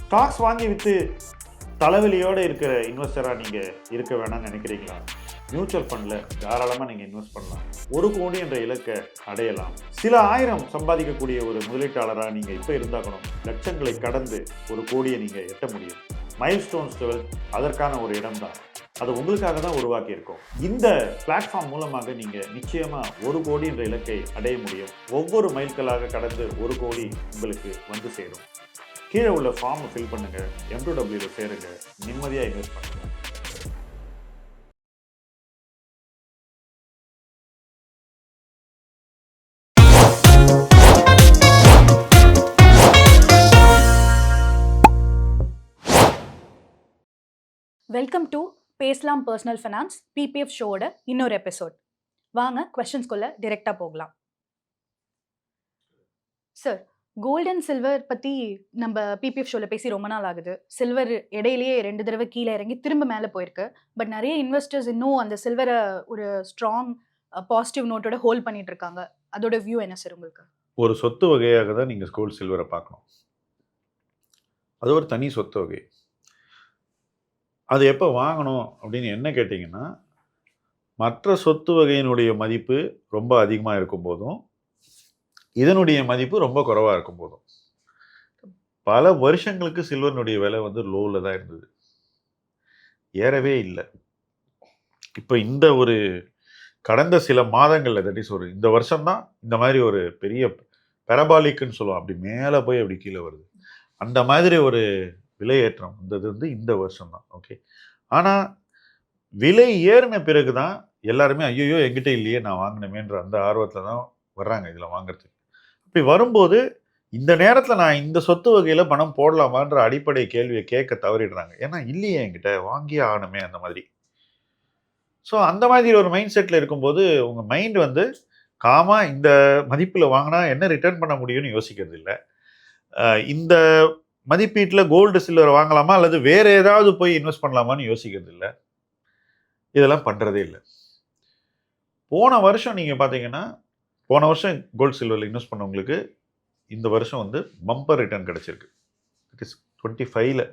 Stocks வாங்கி விற்று தலைவலியோடு இருக்கிற இன்வெஸ்டராக நீங்கள் இருக்க வேணாம்னு நினைக்கிறீங்களா? மியூச்சுவல் ஃபண்டில் தாராளமாக நீங்கள் இன்வெஸ்ட் பண்ணலாம். 1 கோடி என்ற இலக்கை அடையலாம். சில ஆயிரம் சம்பாதிக்கக்கூடிய ஒரு முதலீட்டாளராக நீங்கள் இப்போ இருந்தாக்கணும். லட்சங்களை கடந்து 1 கோடியை நீங்கள் எட்ட முடியும். மைல்ஸ்டோன்ஸ் 12 அதற்கான ஒரு இடம் தான். அது உங்களுக்காக தான் உருவாக்கி இருக்கோம். இந்த பிளாட்ஃபார்ம் மூலமாக நீங்கள் நிச்சயமாக 1 கோடி என்ற இலக்கை அடைய முடியும். ஒவ்வொரு மைல்களாக கடந்து 1 கோடி உங்களுக்கு வந்து சேரும். கீழே உள்ள ஃபார்மை ஃபில் பண்ணுங்க, M2W சேருங்க, நிம்மதியாக இன்வெஸ்ட் பண்ணுங்க. வெல்கம் டு பேசலாம் பர்சனல் ஃபைனான்ஸ் பிபிஎஃப் ஷோவோட இன்னொரு எபிசோட். வாங்க கொஸ்டின்ஸ்குள்ள டிரெக்டாக போகலாம். சார், கோல்டு அண்ட் சில்வர் பற்றி நம்ம பிபிஎஃப் ஷோவில் பேசி ரொம்ப நாள் ஆகுது. சில்வர் இடையிலேயே 2 தடவை கீழே இறங்கி திரும்ப மேலே போயிருக்கு. பட் நிறைய இன்வெஸ்டர்ஸ் இன்னும் அந்த சில்வரை ஒரு ஸ்ட்ராங் பாசிட்டிவ் நோட்டோட ஹோல்ட் பண்ணிட்டு இருக்காங்க. அதோட வியூ என்ன சார் உங்களுக்கு? ஒரு சொத்து வகையாக தான் நீங்கள் கோல்டு சில்வரை பார்க்கணும். அது ஒரு தனி சொத்து வகை. அது எப்போ வாங்கணும் அப்படின்னு என்ன கேட்டிங்கன்னா, மற்ற சொத்து வகையினுடைய மதிப்பு ரொம்ப அதிகமாக இருக்கும் போதும் இதனுடைய மதிப்பு ரொம்ப குறைவாக இருக்கும் போதும். பல வருஷங்களுக்கு சில்வரினுடைய விலை வந்து லோவில் தான் இருந்தது, ஏறவே இல்லை. இப்போ இந்த ஒரு கடந்த சில மாதங்களில், தட் இஸ் இந்த வருஷம்தான் இந்த மாதிரி ஒரு பெரிய பெரபாலிக்குன்னு சொல்லுவோம், அப்படி மேலே போய் அப்படி கீழே வருது. அந்த மாதிரி ஒரு விலையேற்றம் வந்தது வந்து இந்த வருஷம்தான். ஓகே, ஆனால் விலை ஏறின பிறகு தான் எல்லாருமே ஐயோ எங்கிட்ட இல்லையே நான் வாங்கினமேன்ற அந்த ஆர்வத்தில் தான் வர்றாங்க இதில் வாங்குறதுக்கு. அப்படி வரும்போது இந்த நேரத்தில் நான் இந்த சொத்து வகையில் பணம் போடலாமான்ற அடிப்படை கேள்வியை கேட்க தவறிடுறாங்க. ஏன்னா இல்லையே என்கிட்ட, வாங்கியே ஆகணுமே அந்த மாதிரி. ஸோ அந்த மாதிரி ஒரு மைண்ட் செட்டில் இருக்கும்போது உங்கள் மைண்ட் வந்து இந்த மதிப்பில் வாங்கினா என்ன ரிட்டர்ன் பண்ண முடியும்னு யோசிக்கிறது இல்லை. இந்த மதிப்பீட்டில் கோல்டு சில்வர் வாங்கலாமா அல்லது வேறு ஏதாவது போய் இன்வெஸ்ட் பண்ணலாமான்னு யோசிக்கிறது இல்லை. இதெல்லாம் பண்ணுறதே இல்லை. போன வருஷம் நீங்கள் பார்த்தீங்கன்னா, போன வருஷம் கோல்டு சில்வரில் இன்வெஸ்ட் பண்ணவங்களுக்கு இந்த வருஷம் வந்து பம்பர் ரிட்டர்ன் கிடச்சிருக்கு. இட் இஸ் 25ல்.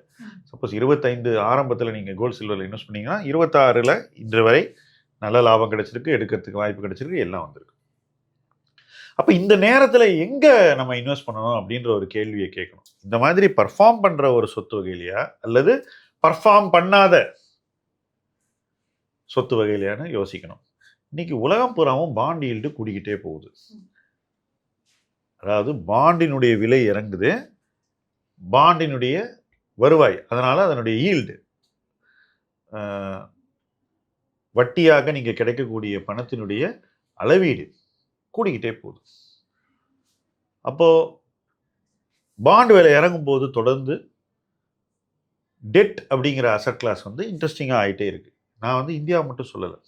சப்போஸ் 25 ஆரம்பத்தில் நீங்கள் கோல்டு சில்வரில் இன்வெஸ்ட் பண்ணிங்கன்னா 26ல் இன்று வரை நல்ல லாபம் கிடச்சிருக்கு, எடுக்கிறதுக்கு வாய்ப்பு கிடச்சிருக்கு, எல்லாம் வந்திருக்கு. அப்போ இந்த நேரத்தில் எங்கே நம்ம இன்வெஸ்ட் பண்ணணும் அப்படின்ற ஒரு கேள்வியை கேட்கணும். இந்த மாதிரி பர்ஃபார்ம் பண்ணுற ஒரு சொத்து வகையிலையா அல்லது பர்ஃபார்ம் பண்ணாத சொத்து வகையிலையான்னு யோசிக்கணும். இன்னைக்கு உலகம் பூராவும் பாண்ட் ஈல்டு கூடிக்கிட்டே போகுது. அதாவது பாண்டினுடைய விலை இறங்குது, பாண்டினுடைய வருவாய், அதனால அதனுடைய ஈல்டு, வட்டியாக நீங்கள் கிடைக்கக்கூடிய பணத்தினுடைய அளவீடு கூடிக்கிட்டே போகுது. அப்போது பாண்ட் விலை இறங்கும் போது தொடர்ந்து டெட் அப்படிங்கிற அசட் கிளாஸ் வந்து இன்ட்ரெஸ்டிங்காக ஆகிட்டே இருக்குது. நான் வந்து இந்தியா மட்டும் சொல்லலை,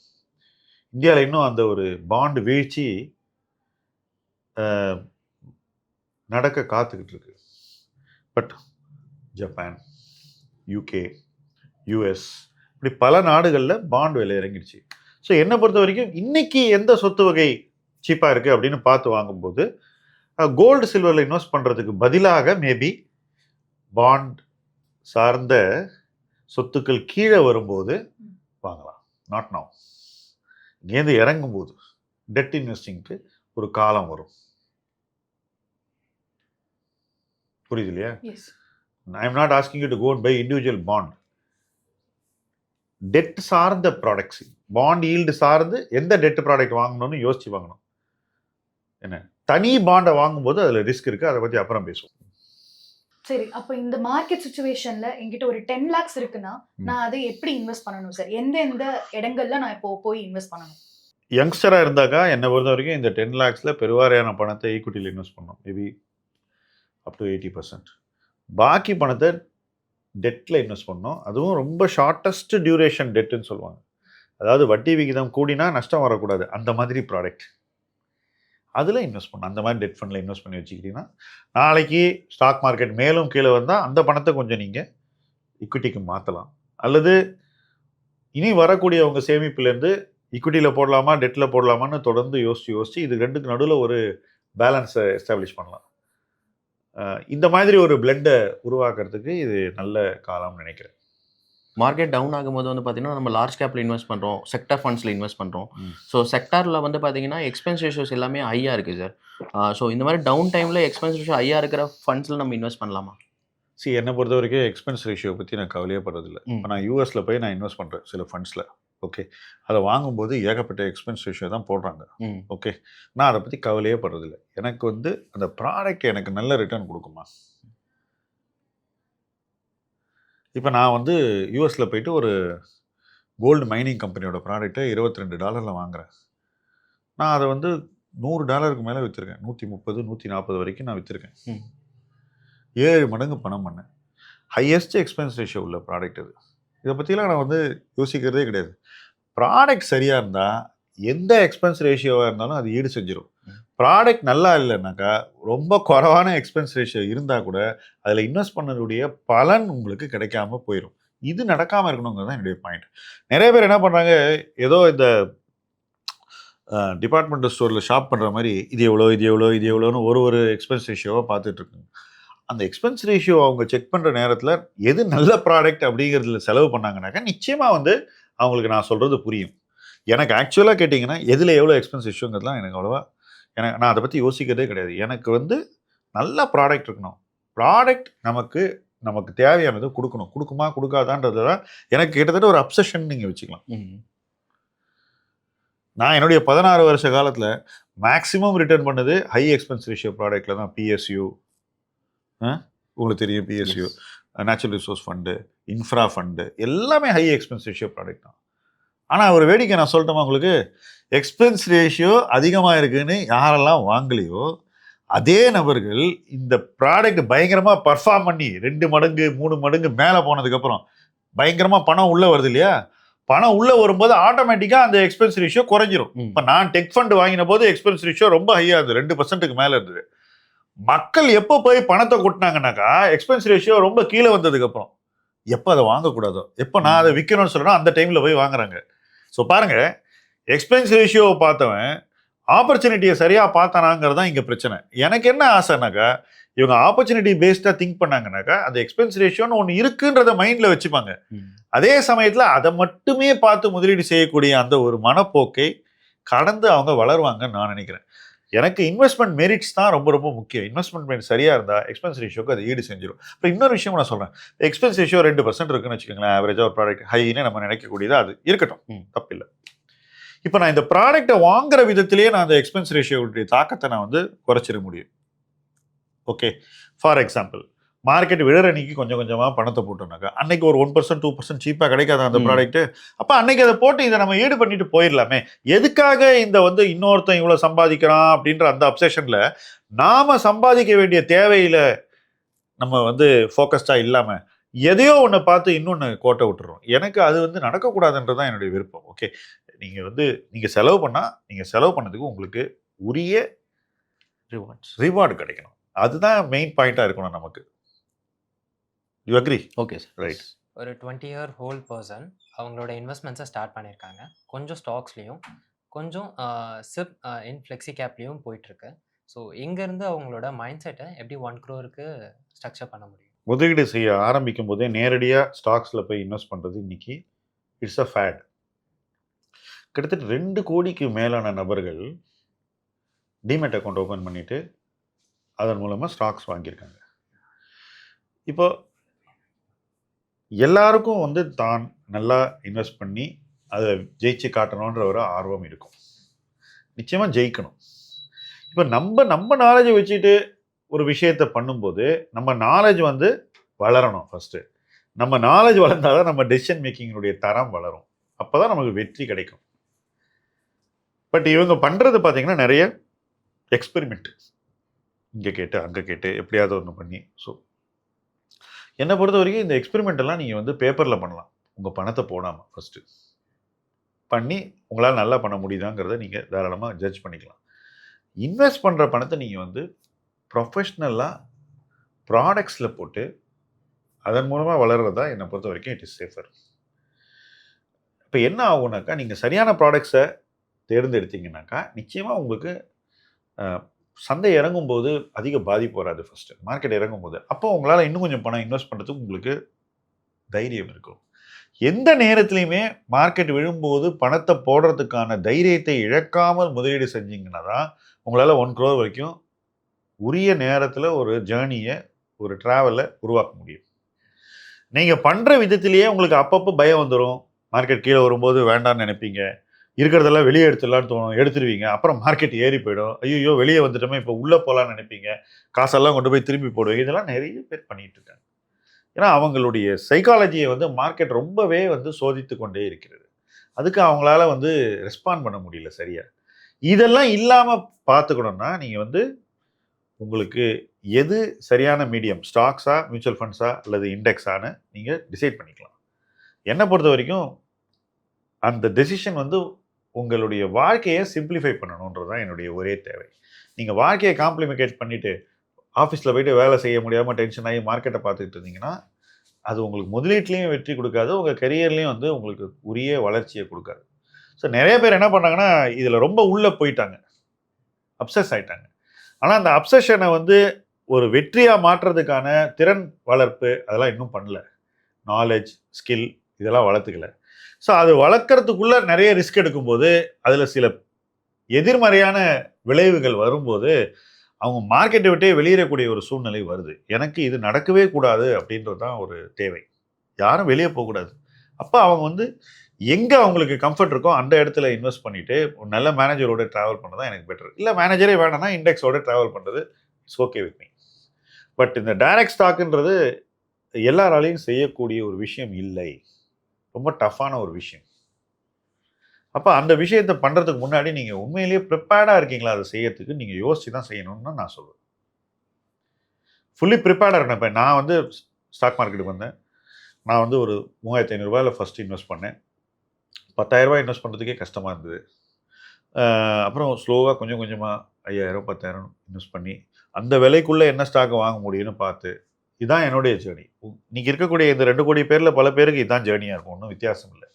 இந்தியாவில் இன்னும் அந்த ஒரு பாண்டு வீழ்ச்சி நடக்க காத்துக்கிட்டு இருக்கு. பட் ஜப்பான், UK, US இப்படி பல நாடுகளில் பாண்ட் விலை இறங்கிடுச்சு. ஸோ என்னை பொறுத்த வரைக்கும் இன்னைக்கு எந்த சொத்து வகை சீப்பாக இருக்குது அப்படின்னு பார்த்து வாங்கும்போது கோல்டு சில்வரில் இன்வெஸ்ட் பண்ணுறதுக்கு பதிலாக மேபி பாண்ட் சார்ந்த சொத்துக்கள் கீழே வரும்போது வாங்கலாம். Not now. இங்கேருந்து இறங்கும்போது டெட் இன்வெஸ்டிங்க்கு ஒரு காலம் வரும். புரியுது இல்லையா? I am not asking you to go and buy individual bond. Debt சார்ந்த ப்ராடக்ட்ஸ், பாண்ட் ஈல்டு சார்ந்து எந்த டெட் ப்ராடக்ட் வாங்கணும்னு யோசிச்சு வாங்கணும். என்ன தனி பாண்டை வாங்கும்போது அதில் ரிஸ்க் இருக்குது, அதை பற்றி அப்புறம் பேசுவோம். சரி, அப்போ இந்த மார்க்கெட் சிச்சுவேஷனில் என்கிட்ட ஒரு 10 lakhs இருக்குன்னா நான் அதை எப்படி இன்வெஸ்ட் பண்ணணும் சார்? எந்த இடங்கள்ல நான் இப்போ போய் இன்வெஸ்ட் பண்ணணும்? யங்ஸ்டராக இருந்தாக்கா என்னை பொறுத்த வரைக்கும் இந்த 10 lakhsல பெருவாரியான பணத்தை ஈக்விட்டியில் இன்வெஸ்ட் பண்ணணும், மேபி அப் டு 80%. பாக்கி பணத்தை டெட்டில் இன்வெஸ்ட் பண்ணணும். அதுவும் ரொம்ப ஷார்ட்டஸ்ட் டியூரேஷன் டெட்டுன்னு சொல்லுவாங்க. அதாவது வட்டி விகிதம் கூடினா நஷ்டம் வரக்கூடாது, அந்த மாதிரி ப்ராடக்ட் அதில் இன்வெஸ்ட் பண்ணணும். அந்த மாதிரி டெட் ஃபண்டில் இன்வெஸ்ட் பண்ணி வச்சுக்கிட்டிங்கன்னா நாளைக்கு ஸ்டாக் மார்க்கெட் மேலும் கீழே வந்தால் அந்த பணத்தை கொஞ்சம் நீங்கள் ஈக்விட்டிக்கு மாற்றலாம். அல்லது இனி வரக்கூடிய உங்கள் சேமிப்புலேருந்து ஈக்விட்டியில் போடலாமா டெட்டில் போடலாமான்னு தொடர்ந்து யோசித்து இது ரெண்டுக்கு நடுவில் ஒரு பேலன்ஸை எஸ்டாப்ளிஷ் பண்ணலாம். இந்த மாதிரி ஒரு பிளெண்டை உருவாக்குறதுக்கு இது நல்ல காலம்னு நினைக்கிறேன். மார்க்கெட் டவுன் ஆகும்போது வந்து பார்த்தீங்கன்னா, நம்ம லார்ஜ் கேப்ல இன்வெஸ்ட் பண்ணுறோம், செக்டார் ஃபண்ட்ஸில் இன்வெஸ்ட் பண்ணுறோம். ஸோ செக்டாரில் வந்து பார்த்தீங்கன்னா, எக்ஸ்பென்ஸ் ரேஷியோஸ் எல்லாமே ஹையாக இருக்குது சார். ஸோ இந்த மாதிரி டவுன் டைமில் எக்ஸ்பென்ஸ் ரேஷியோ ஹையாக இருக்கிற ஃபண்ட்ஸில் நம்ம இன்வெஸ்ட் பண்ணலாமா? என்னை பொறுத்த வரைக்கும் எக்ஸ்பென்ஸ் ரேஷியோ பற்றி நான் கவலையே படுறதில்லை. இப்போ நான் யூஎஸில் போய் நான் இன்வெஸ்ட் பண்ணுறேன் சில ஃபண்ட்ஸில். ஓகே, அதை வாங்கும்போது ஏகப்பட்ட எக்ஸ்பென்ஸ் ரேஷியோ தான் போடுறாங்க. ஓகே, நான் அதை பற்றி கவலையே படுறதில்லை. எனக்கு வந்து அந்த ப்ராடக்ட் எனக்கு நல்ல ரிட்டர்ன் கொடுக்குமா? இப்போ நான் வந்து யூஎஸில் போயிட்டு ஒரு கோல்டு மைனிங் கம்பெனியோட ப்ராடக்ட்டை $22 வாங்குறேன். நான் அதை வந்து $100 மேலே விற்றுருக்கேன். 130, 140 வரைக்கும் நான் விற்றுருக்கேன். 7 மடங்கு பணம் பண்ணேன். ஹையஸ்ட் எக்ஸ்பென்ஸ் ரேஷியோ உள்ள ப்ராடக்ட் அது. இதை பற்றிலாம் நான் வந்து யோசிக்கிறதே கிடையாது. ப்ராடக்ட் சரியாக இருந்தால் எந்த எக்ஸ்பென்ஸ் ரேஷியோவாக இருந்தாலும் அது ஈடு செஞ்சிடும். ப்ராடக்ட் நல்லா இல்லைனாக்கா ரொம்ப குறைவான எக்ஸ்பென்ஸ் ரேஷியோ இருந்தால் கூட அதில் இன்வெஸ்ட் பண்ணதுடைய பலன் உங்களுக்கு கிடைக்காம போயிடும். இது நடக்காமல் இருக்கணுங்கிறது தான் என்னுடைய பாயிண்ட். நிறைய பேர் என்ன பண்ணுறாங்க, ஏதோ இந்த டிபார்ட்மெண்டல் ஸ்டோரில் ஷாப் பண்ணுற மாதிரி இது எவ்வளோ இது எவ்வளோ இது எவ்வளோன்னு ஒரு எக்ஸ்பென்ஸ் ரேஷியோவாக பார்த்துட்ருக்குங்க. அந்த எக்ஸ்பென்ஸ் ரேஷியோ அவங்க செக் பண்ணுற நேரத்தில் எது நல்ல ப்ராடக்ட் அப்படிங்கிறதுல செலவு பண்ணாங்கனாக்கா நிச்சயமாக வந்து அவங்களுக்கு நான் சொல்கிறது புரியும். எனக்கு ஆக்சுவலாக கேட்டிங்கன்னா எதில் எவ்வளோ எக்ஸ்பென்ஸ் ரேஷியோங்கிறதுலாம் எனக்கு அவ்வளோவா நான் அதை பற்றி யோசிக்கிறதே கிடையாது. எனக்கு வந்து நல்ல ப்ராடக்ட் இருக்கணும். ப்ராடக்ட் நமக்கு தேவையானது கொடுக்கணும். கொடுக்குமா கொடுக்காதான்றது தான் எனக்கு கிட்டத்தட்ட ஒரு அப்சஷன் நீங்கள் வச்சுக்கலாம். நான் என்னுடைய 16 வருஷ காலத்தில் மேக்ஸிமம் ரிட்டர்ன் பண்ணது ஹை எக்ஸ்பென்ஸ் ரேஷியோ ப்ராடக்டில் தான். பிஎஸ்யூ உங்களுக்கு தெரியும், PSU natural resource fund, infra fund எல்லாமே ஹை எக்ஸ்பென்ஸ் ரேஷியோ ப்ராடக்ட் தான். ஆனால் ஒரு வேடிக்கை நான் சொல்லட்டுமா உங்களுக்கு, எக்ஸ்பென்ஸ் ரேஷியோ அதிகமாக இருக்குதுன்னு யாரெல்லாம் வாங்கலையோ அதே நபர்கள் இந்த ப்ராடக்ட் பயங்கரமாக பர்ஃபார்ம் பண்ணி 2 மடங்கு 3 மடங்கு மேலே போனதுக்கப்புறம் பயங்கரமாக பணம் உள்ளே வருது இல்லையா, பணம் உள்ளே வரும்போது ஆட்டோமேட்டிக்காக அந்த எக்ஸ்பென்ஸ் ரேஷியோ குறைஞ்சிரும். இப்போ நான் டெக் ஃபண்டு வாங்கின போது எக்ஸ்பென்ஸ் ரேஷியோ ரொம்ப ஹையாக இருந்தது, 2%க்கு மேலே இருந்தது. மக்கள் எப்போ போய் பணத்தை கொட்டினாங்கன்னாக்கா எக்ஸ்பென்ஸ் ரேஷியோ ரொம்ப கீழே வந்ததுக்கப்புறம். எப்போ அதை வாங்கக்கூடாதோ, எப்போ நான் அதை விற்கணும்னு சொல்கிறேன் அந்த டைமில் போய் வாங்குறாங்க. ஸோ பாருங்கள், எக்ஸ்பென்ஸ் ரேஷியோவை பார்த்தவன் ஆப்பர்ச்சுனிட்டியை சரியாக பார்த்தானாங்கிறது தான் இங்கே பிரச்சனை. எனக்கு என்ன ஆசைனாக்கா, இவங்க ஆப்பர்ச்சுனிட்டி பேஸ்டாக திங்க் பண்ணாங்கனாக்கா அந்த எக்ஸ்பென்ஸ் ரேஷியோன்னு ஒன்று இருக்குன்றத மைண்டில் வச்சுப்பாங்க. அதே சமயத்தில் அதை மட்டுமே பார்த்து முதலீடு செய்யக்கூடிய அந்த ஒரு மனப்போக்கை கடந்து அவங்க வளருவாங்கன்னு நான் நினைக்கிறேன். எனக்கு இன்வெஸ்ட்மெண்ட் மெரிட்ஸ் தான் ரொம்ப ரொம்ப முக்கியம். இன்வெஸ்ட்மெண்ட் மெரிட் சரியாக இருந்தால் எக்ஸ்பென்ஸ் ரேஷியோக்கு அது ஈடு செஞ்சிடும். இப்போ இன்னொரு விஷயம் நான் சொல்கிறேன், எக்ஸ்பென்ஸ் ரேஷியோ 2% இருக்குன்னு வச்சுக்கோங்களேன், ஆவரேஜாக ஒரு ப்ராடக்ட் ஹைன்னு நம்ம நினைக்கக்கூடியதாக அது இருக்கட்டும், தப்பில்லை. இப்போ நான் இந்த ப்ராடக்டை வாங்குற விதத்திலேயே நான் அந்த எக்ஸ்பென்ஸ் ரேஷியோடைய தாக்கத்தை நான் வந்து குறைச்சிட முடியும். ஓகே, ஃபார் எக்ஸாம்பிள் மார்க்கெட் விழற அன்னைக்கு கொஞ்சம் கொஞ்சமாக பணத்தை போட்டோம்னாக்கா அன்னைக்கு ஒரு 1% 2% சீப்பாக கிடைக்காது அந்த ப்ராடக்ட்டு. அப்போ அன்னைக்கு அதை போட்டு இதை நம்ம ஈடு பண்ணிட்டு போயிடலாமே. எதுக்காக இந்த வந்து இன்னொருத்தன் இவ்வளோ சம்பாதிக்கிறான் அப்படின்ற அந்த அப்சஷனில் நாம் சம்பாதிக்க வேண்டிய தேவையில் நம்ம வந்து ஃபோக்கஸ்டாக இல்லாமல் எதையோ ஒன்று பார்த்து இன்னொன்று கோட்டை விட்டுறோம். எனக்கு அது வந்து நடக்கக்கூடாதுன்றது தான் என்னுடைய விருப்பம். ஓகே, நீங்கள் செலவு பண்ணால் நீங்கள் செலவு பண்ணதுக்கு உங்களுக்கு உரிய ரிவார்டு கிடைக்கணும். அதுதான் மெயின் பாயிண்ட்டாக இருக்கணும் நமக்கு. You agree? Okay sir, right. ஒரு 20-year ஹோல் பர்சன் அவங்களோட இன்வெஸ்ட்மெண்ட்ஸை ஸ்டார்ட் பண்ணியிருக்காங்க. கொஞ்சம் ஸ்டாக்ஸ்லேயும் கொஞ்சம் சிப் இன் ஃப்ளெக்ஸி கேப்லேயும் போயிட்டுருக்கு. ஸோ இங்கேருந்து அவங்களோட மைண்ட் செட்டை எப்படி 1 crore ஸ்ட்ரக்சர் பண்ண முடியும்? முதலீடு செய்ய ஆரம்பிக்கும் போதே நேரடியாக ஸ்டாக்ஸில் போய் இன்வெஸ்ட் பண்ணுறது இன்னைக்கு இட்ஸ் அ ஃபேட். கிட்டத்தட்ட 2 கோடிக்கு மேலான நபர்கள் டிமெட் அக்கௌண்ட் ஓப்பன் பண்ணிவிட்டு அதன் மூலமாக ஸ்டாக்ஸ் வாங்கியிருக்காங்க. இப்போ எல்லாருக்கும் வந்து தான் நல்லா இன்வெஸ்ட் பண்ணி அதை ஜெயிச்சு காட்டணுன்ற ஒரு ஆர்வம் இருக்கும். நிச்சயமாக ஜெயிக்கணும். இப்போ நம்ம நாலேஜை வச்சுட்டு ஒரு விஷயத்தை பண்ணும்போது நம்ம நாலேஜ் வந்து வளரணும். ஃபஸ்ட்டு நம்ம நாலேஜ் வளர்ந்தால் தான் நம்ம டெசிஷன் மேக்கிங்கினுடைய தரம் வளரும். அப்போ தான் நமக்கு வெற்றி கிடைக்கும். பட் இவங்க பண்ணுறது பார்த்தீங்கன்னா நிறைய எக்ஸ்பெரிமெண்ட், இங்கே கேட்டு அங்கே கேட்டு எப்படியாவது ஒன்று பண்ணி. ஸோ என்னை பொறுத்த வரைக்கும் இந்த எக்ஸ்பெரிமெண்ட்டெல்லாம் நீங்கள் வந்து பேப்பரில் பண்ணலாம், உங்கள் பணத்தை போடாமல் ஃபஸ்ட்டு பண்ணி உங்களால் நல்லா பண்ண முடியுதாங்கிறத நீங்கள் தாராளமாக ஜட்ஜ் பண்ணிக்கலாம். இன்வெஸ்ட் பண்ணுற பணத்தை நீங்கள் வந்து ப்ரொஃபஷ்னலாக ப்ராடக்ட்ஸில் போட்டு அதன் மூலமாக வளர்கிறதா என்னை பொறுத்த வரைக்கும் இட் இஸ் சேஃபர். இப்போ என்ன ஆகுனாக்கா, நீங்கள் சரியான ப்ராடக்ட்ஸை தேர்ந்தெடுத்தீங்கன்னாக்கா நிச்சயமாக உங்களுக்கு சந்தை இறங்கும்போது அதிக பாதிப்பு வராது. ஃபர்ஸ்ட் மார்க்கெட் இறங்கும்போது அப்போ உங்களால் இன்னும் கொஞ்சம் பணம் இன்வெஸ்ட் பண்ணுறதுக்கு உங்களுக்கு தைரியம் இருக்கும். எந்த நேரத்துலையுமே மார்க்கெட் விழும்போது பணத்தை போடுறதுக்கான தைரியத்தை இழக்காமல் முதலீடு செஞ்சீங்கன்னா தான் உங்களால் 1 crore வரைக்கும் உரிய நேரத்தில் ஒரு ஜேர்னியை, ஒரு ட்ராவலை உருவாக்க முடியும். நீங்கள் பண்ணுற விதத்திலேயே உங்களுக்கு அப்பப்போ பயம் வந்துடும். மார்க்கெட் கீழே வரும்போது வேண்டாம்னு நினைப்பீங்க, இருக்கிறதெல்லாம் வெளியே எடுத்துடலான்னு தோணும், எடுத்துருவீங்க. அப்புறம் மார்க்கெட் ஏறி போயிடும், ஐயோ வெளியே வந்துட்டோமே இப்போ உள்ளே போகலான்னு நினைப்பீங்க, காசெல்லாம் கொண்டு போய் திரும்பி போடுவீங்க. இதெல்லாம் நிறைய பேர் பண்ணிட்டு இருக்காங்க. ஏன்னா அவங்களுடைய சைக்காலஜியை வந்து மார்க்கெட் ரொம்பவே வந்து சோதித்து கொண்டே இருக்கிறது. அதுக்கு அவங்களால வந்து ரெஸ்பாண்ட் பண்ண முடியல சரியா. இதெல்லாம் இல்லாமல் பார்த்துக்கணும்னா நீங்கள் வந்து உங்களுக்கு எது சரியான மீடியம், ஸ்டாக்ஸா, மியூச்சுவல் ஃபண்ட்ஸா அல்லது இண்டெக்ஸான்னு நீங்கள் டிசைட் பண்ணிக்கலாம். என்னை பொறுத்த வரைக்கும் அந்த டெசிஷன் வந்து உங்களுடைய வாழ்க்கையை சிம்பிளிஃபை பண்ணணுன்றது தான் என்னுடைய ஒரே தேவை. நீங்கள் வாழ்க்கையை காம்ப்ளிமெண்டேட் பண்ணிவிட்டு ஆஃபீஸில் போய்ட்டு வேலை செய்ய முடியாமல் டென்ஷன் ஆகி மார்க்கெட்டை பார்த்துக்கிட்டு இருந்தீங்கன்னா அது உங்களுக்கு முதலீட்லேயும் வெற்றி கொடுக்காது, உங்கள் கரியர்லேயும் வந்து உங்களுக்கு உரிய வளர்ச்சியை கொடுக்காது. ஸோ நிறைய பேர் என்ன பண்ணாங்கன்னா இதில் ரொம்ப உள்ளே போயிட்டாங்க, அப்சஸ் ஆகிட்டாங்க. ஆனால் அந்த அப்சஷனை வந்து ஒரு வெற்றியாக மாற்றுறதுக்கான திறன் வளர்ப்பு அதெல்லாம் இன்னும் பண்ணல. நாலேஜ், ஸ்கில் இதெல்லாம் வளர்த்துக்கல. ஸோ அது வளர்க்குறதுக்குள்ளே நிறைய ரிஸ்க் எடுக்கும்போது அதில் சில எதிர்மறையான விளைவுகள் வரும்போது அவங்க மார்க்கெட்டை விட்டே வெளியேறக்கூடிய ஒரு சூழ்நிலை வருது. எனக்கு இது நடக்கவே கூடாது அப்படின்றது தான் ஒரு தேவை. யாரும் வெளியே போகக்கூடாது. அப்போ அவங்க வந்து எங்கே அவங்களுக்கு கம்ஃபர்ட் இருக்கோ அந்த இடத்துல இன்வெஸ்ட் பண்ணிவிட்டு ஒரு நல்ல மேனேஜரோட ட்ராவல் பண்ணது தான் எனக்கு பெட்டர். இல்லை மேனேஜரே வேணும்னா இண்டெக்ஸோட ட்ராவல் பண்ணுறது it's okay with me. But இந்த டைரக்ட் ஸ்டாக்குன்றது எல்லாராலையும் செய்யக்கூடிய ஒரு விஷயம் இல்லை, ரொம்ப டஃப்பான ஒரு விஷயம். அப்போ அந்த விஷயத்தை பண்ணுறதுக்கு முன்னாடி நீங்கள் உண்மையிலேயே ப்ரிப்பேர்டாக இருக்கீங்களா அதை செய்யறதுக்கு நீங்கள் யோசிச்சு தான் செய்யணும்னு நான் சொல்லுவேன். ஃபுல்லி ப்ரிப்பேர்டாக இருக்கேன். இப்போ நான் வந்து ஸ்டாக் மார்க்கெட்டுக்கு வந்தேன். நான் வந்து ஒரு 3500 ஃபஸ்ட்டு இன்வெஸ்ட் பண்ணேன். 10,000 இன்வெஸ்ட் பண்ணுறதுக்கே கஷ்டமாக இருந்தது. அப்புறம் ஸ்லோவாக கொஞ்சம் கொஞ்சமாக 5,000 10,000 இன்வெஸ்ட் பண்ணி அந்த விலைக்குள்ளே என்ன ஸ்டாக்கை வாங்க முடியும்னு பார்த்து இதுதான் என்னுடைய ஜேர்னி. இன்றைக்கி இருக்கக்கூடிய இந்த 2 கோடி பேரில் பல பேருக்கு இதுதான் ஜேர்னியாக இருக்கும், ஒன்றும் வித்தியாசம் இல்லை.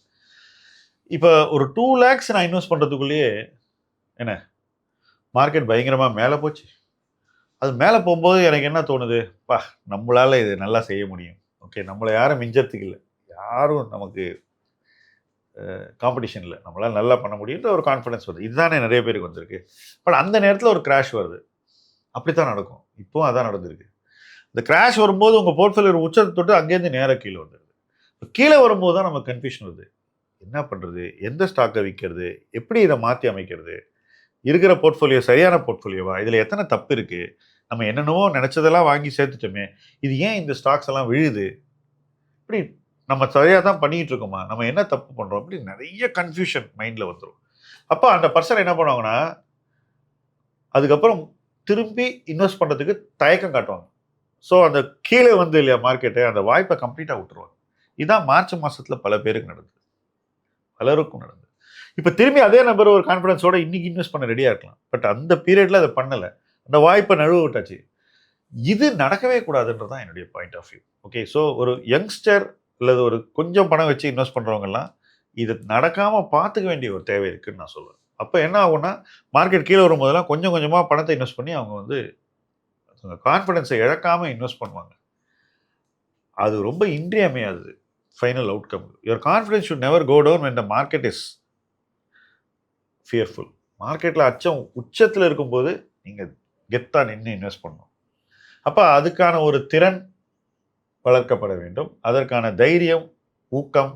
இப்போ ஒரு 2 lakhs நான் இன்வெஸ்ட் பண்ணுறதுக்குள்ளேயே என்ன மார்க்கெட் பயங்கரமாக மேலே போச்சு. அது மேலே போகும்போது எனக்கு என்ன தோணுது, பா நம்மளால் இது நல்லா செய்ய முடியும், ஓகே நம்மளை யாரும் மிஞ்சறதுக்கு இல்லை, யாரும் நமக்கு காம்படிஷன் இல்லை, நம்மளால் நல்லா பண்ண முடியுன்ற ஒரு கான்ஃபிடன்ஸ் வருது. இதுதானே நிறைய பேருக்கு வந்திருக்கு. பட் அந்த நேரத்தில் ஒரு கிராஷ் வருது. அப்படித்தான் நடக்கும். இப்போவும் அதான் நடந்திருக்கு. இந்த கிராஷ் வரும்போது உங்கள் போர்ட்ஃபோலியோ உச்சத்தை தொட்டு அங்கேருந்து நேராக கீழே வந்துடுது. கீழே வரும்போது தான் நமக்கு கன்ஃபியூஷன் வருது, என்ன பண்ணுறது, எந்த ஸ்டாக்கை விற்கிறது, எப்படி இதை மாற்றி அமைக்கிறது, இருக்கிற போர்ட்ஃபோலியோ சரியான போர்ட்ஃபோலியோவா, இதில் எத்தனை தப்பு இருக்குது, நம்ம என்னென்னவோ நினச்சதெல்லாம் வாங்கி சேர்த்துட்டோமே, இது ஏன் இந்த ஸ்டாக்ஸ் எல்லாம் விழுது, இப்படி நம்ம சரியாக தான் பண்ணிகிட்டு இருக்கோமா, நம்ம என்ன தப்பு பண்ணுறோம், அப்படி நிறைய கன்ஃபியூஷன் மைண்டில் வந்துடும். அப்போ அந்த பர்சன் என்ன பண்ணுவாங்கன்னா அதுக்கப்புறம் திரும்பி இன்வெஸ்ட் பண்ணுறதுக்கு தயக்கம் காட்டுவாங்க. ஸோ அந்த கீழே வந்து இல்லையா மார்க்கெட்டு, அந்த வாய்ப்பை கம்ப்ளீட்டாக விட்டுருவாங்க. இதுதான் மார்ச் மாதத்தில் பல பேருக்கு நடந்தது, பலருக்கும் நடந்தது. இப்போ திரும்பி அதே நபர் ஒரு கான்ஃபிடன்ஸோட இன்னைக்கு இன்வெஸ்ட் பண்ண ரெடியாக இருக்கலாம். பட் அந்த பீரியடில் அதை பண்ணலை, அந்த வாய்ப்பை நழுவ விட்டாச்சு. இது நடக்கவே கூடாதுன்றது தான் என்னுடைய point of view. Okay, so ஒரு யங்ஸ்டர் அல்லது ஒரு கொஞ்சம் பணம் வச்சு இன்வெஸ்ட் பண்ணுறவங்கலாம் இது நடக்காமல் பார்த்துக்க வேண்டிய ஒரு தேவை இருக்குதுன்னு நான் சொல்லுவேன். அப்போ என்ன ஆகும்னா மார்க்கெட் கீழே வரும்போதெல்லாம் கொஞ்சம் கொஞ்சமாக பணத்தை இன்வெஸ்ட் பண்ணி அவங்க வந்து கான்ஃபிடன்ஸை இழக்காமல் இன்வெஸ்ட் பண்ணுவாங்க. அது ரொம்ப இன்றியமையாதது final outcome. Your confidence should never go down when the market is fearful. மார்க்கெட்டில் அச்சம் உச்சத்தில் இருக்கும்போது நீங்கள் கெத்தாக நின்று இன்வெஸ்ட் பண்ணணும். அப்போ அதுக்கான ஒரு திறன் வளர்க்கப்பட வேண்டும், அதற்கான தைரியம், ஊக்கம்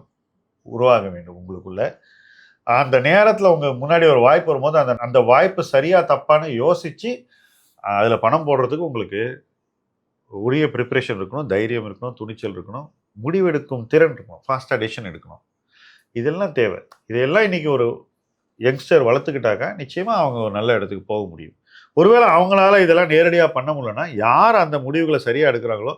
உருவாக வேண்டும் உங்களுக்குள்ள. அந்த நேரத்தில் உங்கள் முன்னாடி ஒரு வாய்ப்பு வரும்போது அந்த வாய்ப்பு சரியாக தப்பான்னு யோசித்து அதில் பணம் போடுறதுக்கு உங்களுக்கு உரிய ப்ரிப்ரேஷன் இருக்கணும், தைரியம் இருக்கணும், துணிச்சல் இருக்கணும், முடிவெடுக்கும் திறன் இருக்கணும், ஃபாஸ்ட்டாக டெசிஷன் எடுக்கணும். இதெல்லாம் தேவை. இதையெல்லாம் இன்றைக்கி ஒரு யங்ஸ்டர் வளர்த்துக்கிட்டாக்கா நிச்சயமாக அவங்க ஒரு நல்ல இடத்துக்கு போக முடியும். ஒருவேளை அவங்களால இதெல்லாம் நேரடியாக பண்ண முடியலன்னா யார் அந்த முடிவுகளை சரியாக எடுக்கிறாங்களோ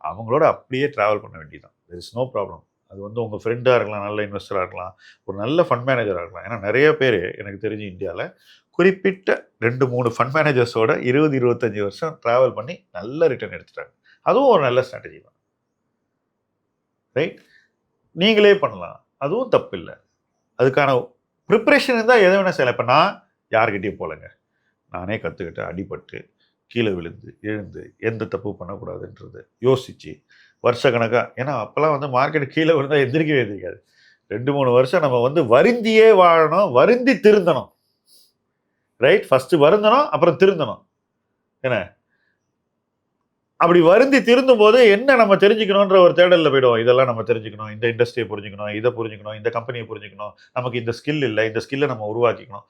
அவங்களோட அப்படியே ட்ராவல் பண்ண வேண்டியதான். There is no problem. அது வந்து உங்கள் ஃப்ரெண்டாக இருக்கலாம், நல்ல இன்வெஸ்டராக இருக்கலாம், ஒரு நல்ல ஃபண்ட் மேனேஜராக இருக்கலாம். ஏன்னா நிறைய பேர் எனக்கு தெரிஞ்சு இந்தியாவில் குறிப்பிட்ட 2-3 ஃபண்ட் மேனேஜர்ஸோட 20-25 வருஷம் ட்ராவல் பண்ணி நல்ல ரிட்டர்ன் எடுத்துட்டாங்க. அதுவும் ஒரு நல்ல ஸ்ட்ராட்டஜி தான், ரைட்? நீங்களே பண்ணலாம், அதுவும் தப்பு இல்லை. அதுக்கான ப்ரிப்ரேஷன் இருந்தால் எதை வேணால் செய்யலாம். இப்போ நான் யார்கிட்டையும் போகலைங்க, நானே கற்றுக்கிட்டு அடிபட்டு கீழே விழுந்து எழுந்து எந்த தப்பு பண்ணக்கூடாதுன்றது யோசித்து வருஷக்கணக்காக, ஏன்னா அப்போல்லாம் வந்து மார்க்கெட் கீழே விழுந்தால் எந்திரிக்கவே எந்திரிக்காது. 2-3 வருஷம் நம்ம வந்து வருந்தியே வாழணும், வருந்தி திருந்தணும். ரைட், ஃபஸ்ட்டு வருந்தணும், அப்புறம் திருந்தணும். என்ன அப்படி வருந்தி திருந்தும் போது என்ன நம்ம தெரிஞ்சுக்கணுன்ற ஒரு தேடலில் போயிடுவோம். இதெல்லாம் நம்ம தெரிஞ்சுக்கணும், இந்த இண்டஸ்ட்ரியை புரிஞ்சுக்கணும், இதை புரிஞ்சுக்கணும், இந்த கம்பெனியை புரிஞ்சுக்கணும், நமக்கு இந்த ஸ்கில் இல்லை, இந்த ஸ்கில்லை நம்ம உருவாக்கிக்கணும்,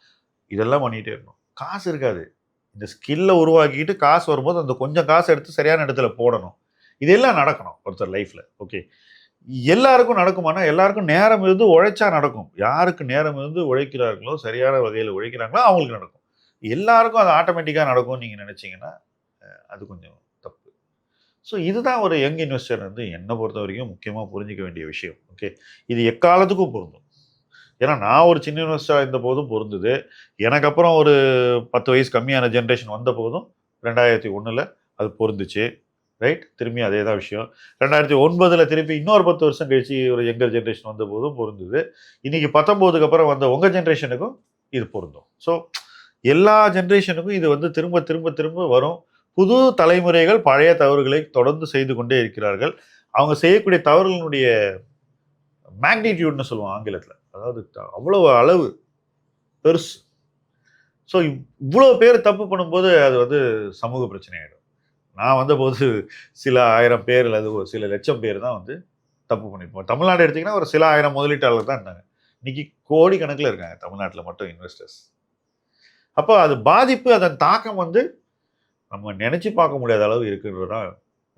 இதெல்லாம் பண்ணிகிட்டே இருக்கணும். காசு இருக்காது. இந்த ஸ்கில்லை உருவாக்கிட்டு காசு வரும்போது அந்த கொஞ்சம் காசு எடுத்து சரியான இடத்துல போடணும். இதெல்லாம் நடக்கணும் ஒருத்தர் லைஃப்பில். ஓகே, எல்லாருக்கும் நடக்குமானா எல்லாருக்கும் நேரம் இருந்து உழைச்சா நடக்கும். யாருக்கு நேரம் இருந்து உழைக்கிறார்களோ, சரியான வகையில் உழைக்கிறாங்களோ அவங்களுக்கு நடக்கும். எல்லாருக்கும் அது ஆட்டோமேட்டிக்காக நடக்கும்னு நீங்கள் நினச்சிங்கன்னா அது கொஞ்சம் தப்பு. ஸோ இதுதான் ஒரு யங் இன்வெஸ்டர் வந்து என்னை பொறுத்த வரைக்கும் முக்கியமாக புரிஞ்சிக்க வேண்டிய விஷயம். ஓகே, இது எக்காலத்துக்கும் பொருந்தும். ஏன்னா நான் ஒரு சின்ன இன்வெஸ்டராக இருந்த போதும் பொருந்துது, எனக்கு அப்புறம் ஒரு 10 வயசு கம்மியான ஜென்ரேஷன் வந்த போதும் 2001 அது பொருந்துச்சு. ரைட், திரும்பி அதே தான் விஷயம். 2009 திருப்பி இன்னொரு 10 வருஷம் கழிச்சு ஒரு யங்கர் ஜென்ரேஷன் வந்த போதும் பொருந்துது. இன்னைக்கு 19க்கு அப்புறம் வந்த உங்கள் ஜென்ரேஷனுக்கும் இது பொருந்தும். ஸோ எல்லா ஜென்ரேஷனுக்கும் இது வந்து திரும்ப திரும்ப திரும்ப வரும். புது தலைமுறைகள் பழைய தவறுகளை தொடர்ந்து செய்து கொண்டே இருக்கிறார்கள். அவங்க செய்யக்கூடிய தவறுகளுடைய மேக்னிடியூட்னு சொல்லுவோம் ஆங்கிலத்தில், அதாவது அவ்வளவு அளவு பெருசு. ஸோ இவ்வளோ பேர் தப்பு பண்ணும்போது அது வந்து சமூக பிரச்சனை ஆகிடும். நான் வந்தபோது சில 1000 பேர் அல்லது ஒரு சில லட்சம் பேர் தான் வந்து தப்பு பண்ணியிருப்போம். தமிழ்நாடு எடுத்திங்கன்னா ஒரு சில 1000 முதலீட்டாளர் தான் இருந்தாங்க. இன்னைக்கு கோடிக்கணக்கில் இருக்காங்க தமிழ்நாட்டில் மட்டும் இன்வெஸ்டர்ஸ். அப்போ அது பாதிப்பு, அதன் தாக்கம் வந்து நம்ம நினச்சி பார்க்க முடியாத அளவு இருக்குன்றது தான்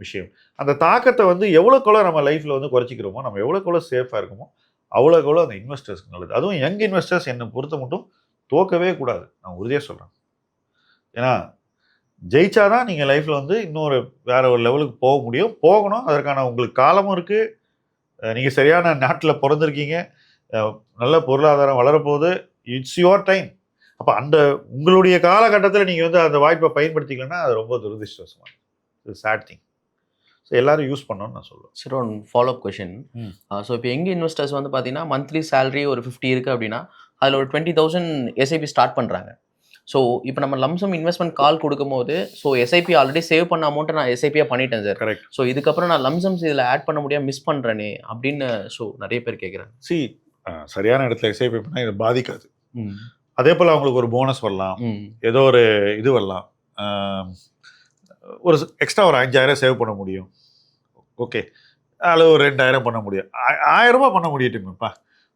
விஷயம். அந்த தாக்கத்தை வந்து எவ்வளோக்கெவ்வளோ நம்ம லைஃப்பில் வந்து குறைச்சிக்கிறோமோ, நம்ம எவ்வளோக்கெவ்வளோ சேஃபாக இருக்குமோ அவ்வளோக்கெவ்வளோ அந்த இன்வெஸ்டர்ஸ்க்கு நல்லது. அதுவும் யங் இன்வெஸ்டர்ஸ் என்னை பொறுத்த மட்டும் தோக்கவே கூடாது, நான் உறுதியாக சொல்கிறேன். ஏன்னா ஜெயிச்சாதான் நீங்கள் லைஃப்பில் வந்து இன்னொரு வேற ஒரு லெவலுக்கு போக முடியும், போகணும். அதற்கான உங்களுக்கு காலமும் இருக்குது. நீங்கள் சரியான நாட்டில் பிறந்திருக்கீங்க, நல்ல பொருளாதாரம் வளரப்போகுது, இட்ஸ் யுவர் டைம். அப்போ அந்த உங்களுடைய காலகட்டத்தில் நீங்கள் வந்து அந்த வாய்ப்பை பயன்படுத்திக்கலன்னா அது ரொம்ப துரதிருஷ்டவசமாக, இது சேட் திங். ஸோ எல்லாரும் யூஸ் பண்ணணும்னு நான் சொல்லுவேன். Sir one follow up question. So இப்போ எங்கள் இன்வெஸ்டர்ஸ் வந்து பார்த்தீங்கன்னா மந்த்லி சேலரி ஒரு 50 இருக்குது அப்படின்னா அதில் ஒரு 20,000 எஸ்ஐபி ஸ்டார்ட் பண்ணுறாங்க. ஸோ இப்போ நம்ம லம்சம் இன்வெஸ்ட்மெண்ட் கால் கொடுக்கும்போது, ஸோ எஸ்ஐபி ஆல்ரெடி சேவ் பண்ண அமௌண்ட்டை நான் எஸ்ஐபியாக பண்ணிட்டேன் சார். கரெக்ட். ஸோ இதுக்கப்புறம் நான் லம்சம்ஸ் இதில் ஆட் பண்ண முடியாமல் மிஸ் பண்ணுறேனே அப்படின்னு ஸோ நிறைய பேர் கேட்குறாங்க. சரியான இடத்துல எஸ்ஐபி பண்ணால் இது பாதிக்காது. அதே போல் அவங்களுக்கு ஒரு போனஸ் வரலாம், ஏதோ ஒரு இது வரலாம், ஒரு எக்ஸ்ட்ரா ஒரு 5,000 சேவ் பண்ண முடியும். ஓகே, அதில் ஒரு 2,000 பண்ண முடியும், 1000 ரூபாய் பண்ண முடியட்டுங்கப்பா,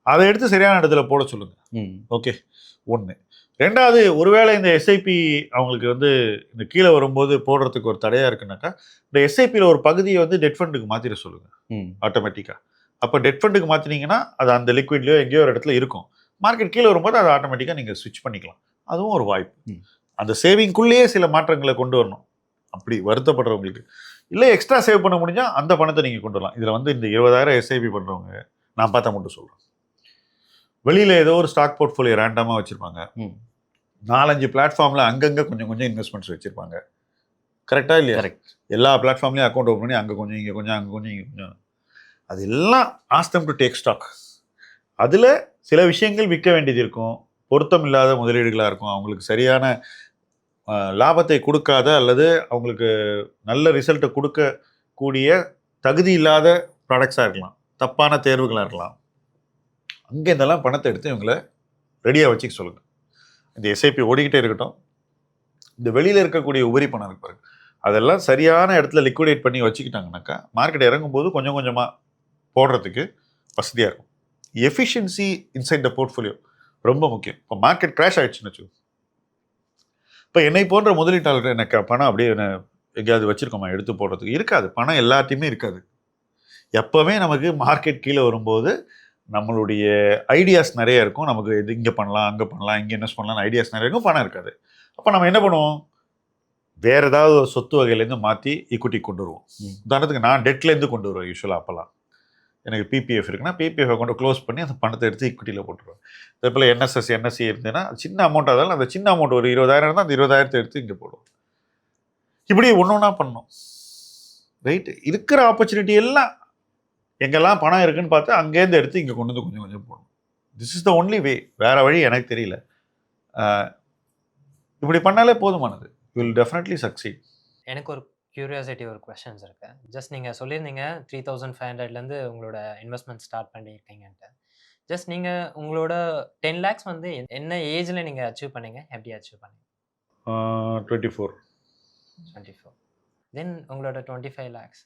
அதை எடுத்து சரியான இடத்துல போட சொல்லுங்கள். ஓகே, ஒன்று. ரெண்டாவது, ஒருவேளை இந்த எஸ்ஐபி அவங்களுக்கு வந்து இந்த கீழே வரும்போது போடுறதுக்கு ஒரு தடையாக இருக்குனாக்கா, இந்த எஸ்ஐபியில் ஒரு பகுதியை வந்து டெட் ஃபண்டுக்கு மாற்றிட சொல்லுங்கள் ஆட்டோமேட்டிக்காக. அப்போ டெட் ஃபண்டுக்கு மாற்றினீங்கன்னா அது அந்த லிக்விட்லையோ எங்கேயோ ஒரு இடத்துல இருக்கும். மார்க்கெட் கீழே வரும்போது அதை ஆட்டோமேட்டிக்காக நீங்கள் ஸ்விட்ச் பண்ணிக்கலாம். அதுவும் ஒரு வாய்ப்பு. அந்த சேவிங்குள்ளேயே சில மாற்றங்களை கொண்டு வரணும். அப்படி வருத்தப்படுறவங்களுக்கு இல்லை எக்ஸ்ட்ரா சேவ் பண்ண முடிஞ்சால் அந்த பணத்தை நீங்கள் கொண்டு வரலாம். இதில் வந்து இந்த 20,000 எஸ்ஐபி பண்ணுறவங்க நான் பார்த்தா மட்டும் சொல்கிறேன், வெளியில் ஏதோ ஒரு ஸ்டாக் போர்ட்ஃபோலியோ ரேண்டமாக வச்சுருப்பாங்க, 4-5 பிளாட்ஃபார்மில் அங்கங்கே கொஞ்சம் கொஞ்சம் இன்வெஸ்ட்மெண்ட்ஸ் வச்சுருப்பாங்க. கரெக்டாக இல்லையா? கரெக்ட். எல்லா பிளாட்ஃபார்ம்லேயும் அக்கௌண்ட் ஓப்பன் பண்ணி அங்கே கொஞ்சம் இங்கே கொஞ்சம் அங்கே கொஞ்சம் இங்கே கொஞ்சம், அது எல்லாம் ஆஸ்டம் டு டேக் ஸ்டாக். அதில் சில விஷயங்கள் விற்க வேண்டியது இருக்கும், பொருத்தம் இல்லாத முதலீடுகளாக இருக்கும், அவங்களுக்கு சரியான லாபத்தை கொடுக்காத அல்லது அவங்களுக்கு நல்ல ரிசல்ட்டை கொடுக்கக்கூடிய தகுதி இல்லாத ப்ராடக்ட்ஸாக இருக்கலாம், தப்பான தேர்வுகளாக இருக்கலாம். அங்கே இதெல்லாம் பணத்தை எடுத்து இவங்களை ரெடியாக வச்சுக்க சொல்லுங்கள். இந்த எஸ்ஐபி ஓடிக்கிட்டே இருக்கட்டும், இந்த வெளியில் இருக்கக்கூடிய உபரி பணம் இருக்கு பாருங்க, அதெல்லாம் சரியான இடத்துல லிக்விடேட் பண்ணி வச்சுக்கிட்டாங்கனாக்கா மார்க்கெட் இறங்கும்போது கொஞ்சம் கொஞ்சமாக போடுறதுக்கு வசதியாக இருக்கும். எஃபிஷியன்சி இன்சைட் த போர்ட்ஃபோலியோ ரொம்ப முக்கியம். இப்போ மார்க்கெட் கிராஷ் ஆகிடுச்சுன்னு வச்சுக்கோ, இப்போ என்னை போன்ற முதலீட்டாளர்கள் எனக்கு பணம் அப்படியே எங்கேயாவது வச்சுருக்கோமா எடுத்து போடுறதுக்கு? இருக்காது. பணம் எல்லாத்தையுமே இருக்காது. எப்போவுமே நமக்கு மார்க்கெட் கீழே வரும்போது நம்மளுடைய ஐடியாஸ் நிறைய இருக்கும். நமக்கு இது இங்கே பண்ணலாம், அங்கே பண்ணலாம், இங்கே இன்வெஸ்ட் பண்ணலாம்னு ஐடியாஸ் நிறைய இருக்கும், பணம் இருக்காது. அப்போ நம்ம என்ன பண்ணுவோம், வேறு ஏதாவது ஒரு சொத்து வகையிலேருந்து மாற்றி ஈக்குவிட்டி கொண்டு வருவோம். உதாரணத்துக்கு நான் டெட்லேருந்து கொண்டு வருவேன் யூஸ்வலாக. அப்போல்லாம் எனக்கு பிபிஎஃப் இருக்குன்னா பிபிஎஃப் அக்கௌண்ட்டை க்ளோஸ் பண்ணி அந்த பணத்தை எடுத்து ஈக்விட்டியில் போட்டுருவேன். அதே போல் என்எஸ்எஸ் என்எஸ்சி இருந்ததுன்னா சின்ன அமௌண்ட், இருந்தாலும் அந்த சின்ன அமௌண்ட் ஒரு 20,000 இருந்தால் அந்த 20,000 எடுத்து இங்கே போடுவோம். இப்படி ஒன்று ஒன்றா பண்ணணும். ரைட்டு, இருக்கிற ஆப்பர்ச்சுனிட்டி எல்லாம் எங்கெல்லாம் பணம் இருக்குன்னு பார்த்து அங்கேருந்து எடுத்து இங்கே கொண்டு வந்து கொஞ்சம் கொஞ்சம் போடணும். This is the only way. வேறு வழி எனக்கு தெரியல. இப்படி பண்ணாலே போதுமானது. You will definitely succeed. எனக்கு ஒரு கியூரியாசிட்டி ஒரு கொஸ்டின்ஸ் இருக்கு. ஜஸ்ட் நீங்கள் சொல்லியிருந்தீங்க 3500லேருந்து உங்களோட இன்வெஸ்ட்மெண்ட் ஸ்டார்ட் பண்ணியிருக்கீங்கன்ட்டு. ஜஸ்ட் நீங்கள் உங்களோட 10 lakhs வந்து என்ன ஏஜில் நீங்கள் அச்சீவ் பண்ணீங்க? எப்படி அச்சீவ் பண்ணீங்க? 24. 24. தென் உங்களோட 25 lakhs.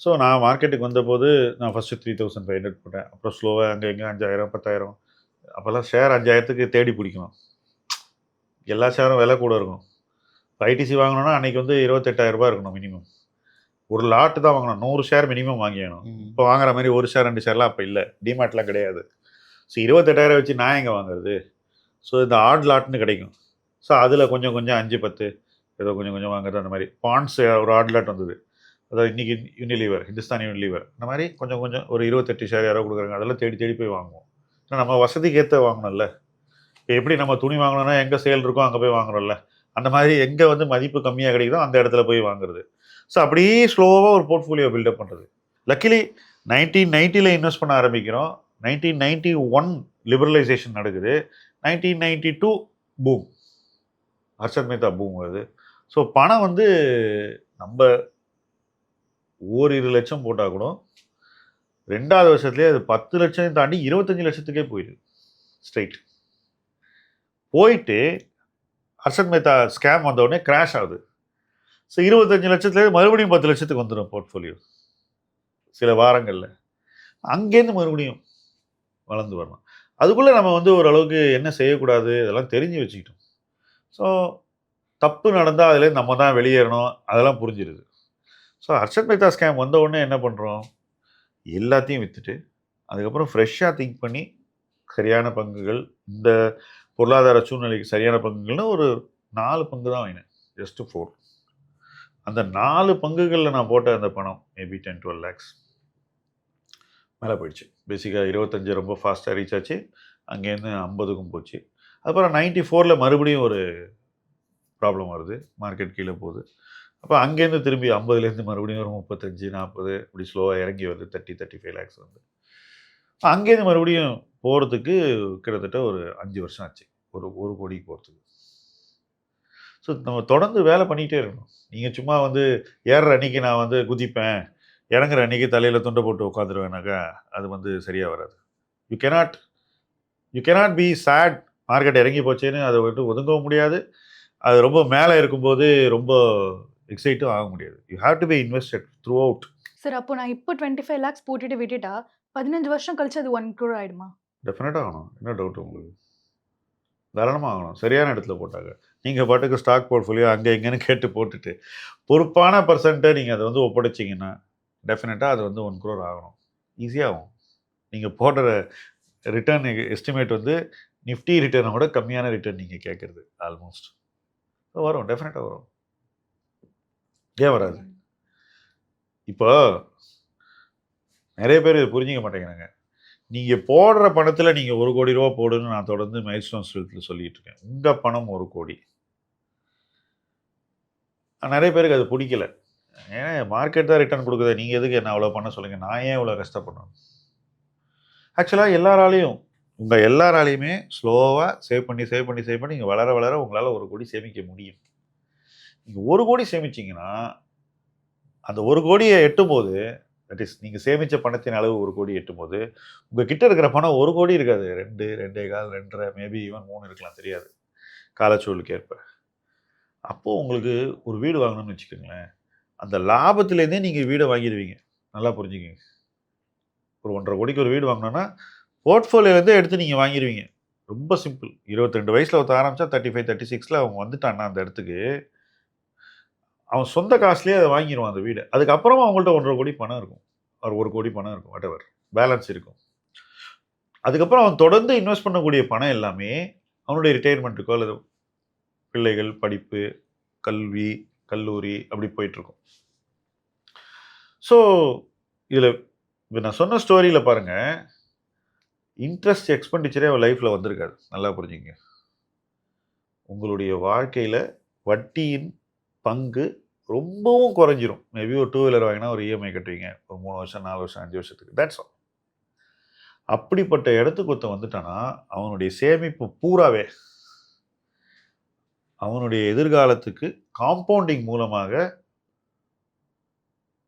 ஸோ நான் மார்க்கெட்டுக்கு வந்தபோது நான் ஃபஸ்ட்டு 3500 போட்டேன். அப்புறம் ஸ்லோவாக அங்கே எங்கே 5000 10,000. அப்போல்லாம் ஷேர் 5000க்கு தேடி பிடிக்கணும். எல்லா ஷேரும் விலை கூட இருக்கும். இப்போ ஐடிசி வாங்கணும்னா அன்றைக்கி வந்து 28,000 இருக்கணும் மினிமம். ஒரு லாட்டு தான் வாங்கணும். 100 ஷேர் மினிமம் வாங்கிக்கணும். இப்போ வாங்குற மாதிரி ஒரு ஷேர் 2 ஷேர்லாம் அப்போ இல்லை. டிமேட்லாம் கிடையாது. ஸோ 28,000 வச்சு நான் எங்கே வாங்குறது? ஸோ இந்த ஆட் லாட்னு கிடைக்கும். ஸோ அதில் கொஞ்சம் கொஞ்சம் 5 10 ஏதோ கொஞ்சம் கொஞ்சம் வாங்குறது. அந்த மாதிரி பாண்ட்ஸ் ஒரு ஆட் லாட் வந்தது. அதாவது இன்றைக்கி யூனிலீவர், ஹிந்துஸ்தான் யூனிலீவர், இந்த மாதிரி கொஞ்சம் கொஞ்சம் ஒரு 28 ஷேர் யாரோ கொடுக்குறாங்க. அதெல்லாம் தேடி தேடி போய் வாங்குவோம். ஏன்னா நம்ம வசதிக்கு ஏற்ற வாங்கணும்ல. இப்போ எப்படி நம்ம துணி வாங்கணும்னா எங்கே சேல் இருக்கோ அங்கே போய் வாங்குறோம்ல, அந்த மாதிரி எங்கே வந்து மதிப்பு கம்மியாக கிடைக்குதோ அந்த இடத்துல போய் வாங்குறது. ஸோ அப்படியே ஸ்லோவாக ஒரு போர்ட்ஃபோலியோ பில்டப் பண்ணுறது. லக்கிலி 1990 இன்வெஸ்ட் பண்ண ஆரம்பிக்கிறோம். 1991 லிபரலைசேஷன் நடக்குது. 1992 பூம், ஹர்ஷத் மேத்தா பூம் வருது. ஸோ பணம் வந்து நம்ம ஓரிரு லட்சம் போட்டால் கூட 2வது வருஷத்துலேயே அது 10 லட்சம் தாண்டி 25 லட்சத்துக்கே போயிடுது ஸ்ட்ரைட். போயிட்டு ஹர்ஷத் மேத்தா ஸ்கேம் வந்தவுடனே கிராஷ் ஆகுது. ஸோ 25 லட்சத்துலேருந்து மறுபடியும் 10 லட்சத்துக்கு வந்துடும் போர்ட்ஃபோலியோ சில வாரங்களில். அங்கேருந்து மறுபடியும் வளர்ந்து வரணும். அதுக்குள்ளே நம்ம வந்து ஓரளவுக்கு என்ன செய்யக்கூடாது இதெல்லாம் தெரிஞ்சு வச்சுக்கிட்டோம். ஸோ தப்பு நடந்தால் அதுலேருந்து நம்ம தான் வெளியேறணும், அதெல்லாம் புரிஞ்சிருது. ஸோ ஹர்ஷத் மேத்தா ஸ்கேம் வந்த உடனே என்ன பண்ணுறோம்? எல்லாத்தையும் விற்றுட்டு அதுக்கப்புறம் ஃப்ரெஷ்ஷாக திங்க் பண்ணி சரியான பங்குகள், இந்த பொருளாதார சூழ்நிலைக்கு சரியான பங்குகள்னு ஒரு 4 பங்கு தான் வாங்கினேன். ஜஸ்ட் 4. அந்த 4 பங்குகளில் நான் போட்ட அந்த பணம் மேபி 10-12 lakhs மேலே போயிடுச்சு. பேசிக்காக 25 ரொம்ப ஃபாஸ்ட்டாக ரீச் ஆச்சு. அங்கேருந்து 50க்கும் போச்சு. அப்புறம் 94 மறுபடியும் ஒரு ப்ராப்ளம் வருது, மார்க்கெட் கீழே போகுது. அப்போ அங்கேருந்து திரும்பி 50லேருந்து மறுபடியும் ஒரு 35 40 இப்படி ஸ்லோவாக இறங்கி வருது. 30-35 lakhs வந்து அங்கேருந்து மறுபடியும் போகிறதுக்கு கிட்டத்தட்ட ஒரு 5 வருஷம் ஆச்சு, ஒரு 1 கோடிக்கு போகிறதுக்கு. ஸோ நம்ம தொடர்ந்து வேலை பண்ணிகிட்டே இருக்கணும். நீங்கள் சும்மா வந்து ஏறுற அன்றைக்கி நான் வந்து குதிப்பேன், இறங்குற அன்றைக்கி தலையில் துண்டை போட்டு உட்காந்துருவேனாக்கா அது வந்து சரியாக வராது. You cannot be sad market இறங்கி போச்சேன்னு அதை விட்டு ஒதுங்கவும் முடியாது. அது ரொம்ப மேலே இருக்கும்போது ரொம்ப எக்ஸைட்டும் ஆக முடியாது. You have to be invested through out. Sir அப்போ நான் இப்போ 25 lakhs போட்டுட்டு விட்டுட்டா 15 வருஷம் கழிச்சு அது 1 crore ஆயிடுமா? டெஃபினட்டாக ஆகணும். என்ன டவுட் உங்களுக்கு? தாராளமாக ஆகணும், சரியான இடத்துல போட்டாங்க. நீங்கள் பாட்டுக்கு ஸ்டாக் போர்ட்ஃபோலியோ அங்கே எங்கேன்னு கேட்டு போட்டுட்டு பொறுப்பான பர்சன்ட்டை நீங்கள் அதை வந்து ஒப்படைச்சிங்கன்னா டெஃபினட்டாக அது வந்து 1 crore ஆகணும். ஈஸியாகும். நீங்கள் போடுற ரிட்டர்ன் எஸ்டிமேட் வந்து நிஃப்டி ரிட்டர்னை விட கம்மியான ரிட்டர்ன் நீங்கள் கேட்குறது ஆல்மோஸ்ட். வரும், டெஃபினட்டாக வரும். ஏன் வராது? இப்போ நிறைய பேர் புரிஞ்சிக்க மாட்டேங்கிறாங்க. நீங்கள் போடுற பணத்தில் நீங்கள் 1 கோடி ரூபா போடுன்னு நான் தொடர்ந்து மைல்ஸ்டோன்ஸ் ஹெல்த்தில் சொல்லிட்டு இருக்கேன். உங்கள் பணம் 1 கோடி. நிறைய பேருக்கு அது பிடிக்கல. ஏன்னா மார்க்கெட் தான் ரிட்டர்ன் கொடுக்குது, நீங்கள் எதுக்கு என்ன அவ்வளோ பண்ண சொல்லுங்கள், நான் ஏன் இவ்வளோ கஷ்டப்படணும்? ஆக்சுவலாக உங்கள் எல்லாராலையுமே ஸ்லோவாக சேவ் பண்ணி நீங்கள் வளர வளர உங்களால் 1 கோடி சேமிக்க முடியும். நீங்கள் 1 கோடி சேமிச்சிங்கன்னா அந்த 1 கோடியை எட்டும்போது, தட் இஸ் நீங்கள் சேமித்த பணத்தின் அளவு 1 கோடி எட்டும்போது உங்கள் கிட்ட இருக்கிற பணம் 1 கோடி இருக்காது. 2, 2.25, 2.5, மேபி ஈவன் 3 இருக்கலாம், தெரியாது காலச்சூழலுக்கு ஏற்ப. அப்போது உங்களுக்கு ஒரு வீடு வாங்கணும்னு வச்சுக்கோங்களேன், அந்த லாபத்துலேருந்தே நீங்கள் வீடை வாங்கிடுவீங்க. நல்லா புரிஞ்சுக்கங்க. ஒரு 1.5 கோடிக்கு ஒரு வீடு வாங்கினோன்னா போர்ட்ஃபோலியோலேருந்தே எடுத்து நீங்கள் வாங்கிடுவீங்க. ரொம்ப சிம்பிள். 22 வயசில் ஒருத்தர் ஆரம்பித்தா 35 36 அவங்க வந்துட்டான்னா அந்த இடத்துக்கு அவன் சொந்த காசுலேயே அதை வாங்கிடுவான் அந்த வீடு. அதுக்கப்புறமா அவங்கள்ட்ட 1.5 கோடி பணம் இருக்கும், ஒரு 1 கோடி பணம் இருக்கும், வாட் எவர் பேலன்ஸ் இருக்கும். அதுக்கப்புறம் அவன் தொடர்ந்து இன்வெஸ்ட் பண்ணக்கூடிய பணம் எல்லாமே அவனுடைய ரிட்டையர்மெண்ட்டுக்கோ அல்லது பிள்ளைகள் படிப்பு, கல்வி, கல்லூரி அப்படி போயிட்டுருக்கும். ஸோ இதில் இப்போ நான் சொன்ன ஸ்டோரியில் பாருங்கள், இன்ட்ரெஸ்ட் எக்ஸ்பெண்டிச்சரே அவன் லைஃப்பில் வந்திருக்காது. நல்லா புரிஞ்சுங்க. உங்களுடைய வாழ்க்கையில் வட்டியின் பங்கு ரொம்பவும் குறைஞ்சிரும். மேபி ஒரு 2 வீலர் வாங்கினா ஒரு இஎம்ஐ கட்டுவீங்க, ஒரு 3 வருஷம் 4 வருஷம் 5 வருஷத்துக்கு. That's all. அப்படிப்பட்ட இடத்துக்கு ஒருத்தன் வந்துட்டானா அவனுடைய சேமிப்பு பூராவே அவனுடைய எதிர்காலத்துக்கு காம்பவுண்டிங் மூலமாக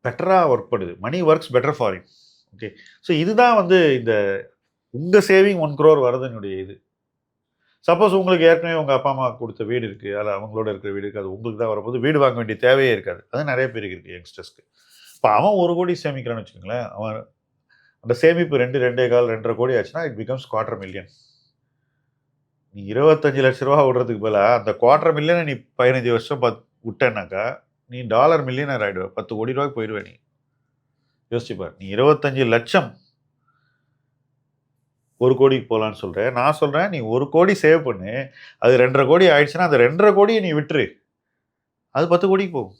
பெட்டராக ஒர்க் பண்ணுது. Money works better for him. Okay, so இதுதான் வந்து இந்த உங்கள் சேவிங் 1 crore வரதுனுடைய இது. சப்போஸ் உங்களுக்கு ஏற்கனவே உங்கள் அப்பா அம்மா கொடுத்த வீடு இருக்குது, அதில் அவங்களோட இருக்கிற வீடு இருக்குது, அது உங்களுக்கு தான் வரப்போது, வீடு வாங்க வேண்டிய தேவையே இருக்காது. அது நிறைய பேருக்கு இருக்குது யங்ஸ்டர்ஸ்க்கு. இப்போ அவன் 1 கோடி சேமிக்கிறான்னு வச்சுக்கோங்களேன், அவன் அந்த சேமிப்பு 2, 2.25 கோடி ஆச்சுன்னா இட் பிகம்ஸ் 250,000. நீ 25 லட்ச ரூபா விடுறதுக்கு பதிலாக அந்த 250,000 நீ 15 வருஷம் விட்டேன்னாக்கா நீ $1 மில்லியனர் ஆகிடுவ. 10 கோடி ரூபாய்க்கு போயிடுவேன். நீ யோசிச்சுப்பார். நீ 25 லட்சம் 1 கோடிக்கு போகலான்னு சொல்கிறேன். நான் சொல்கிறேன் நீ 1 கோடி சேவ் பண்ணு, அது 2.5 கோடி ஆயிடுச்சுன்னா அந்த 2.5 கோடியை நீ விட்டுரு, அது 10 கோடிக்கு போகும்.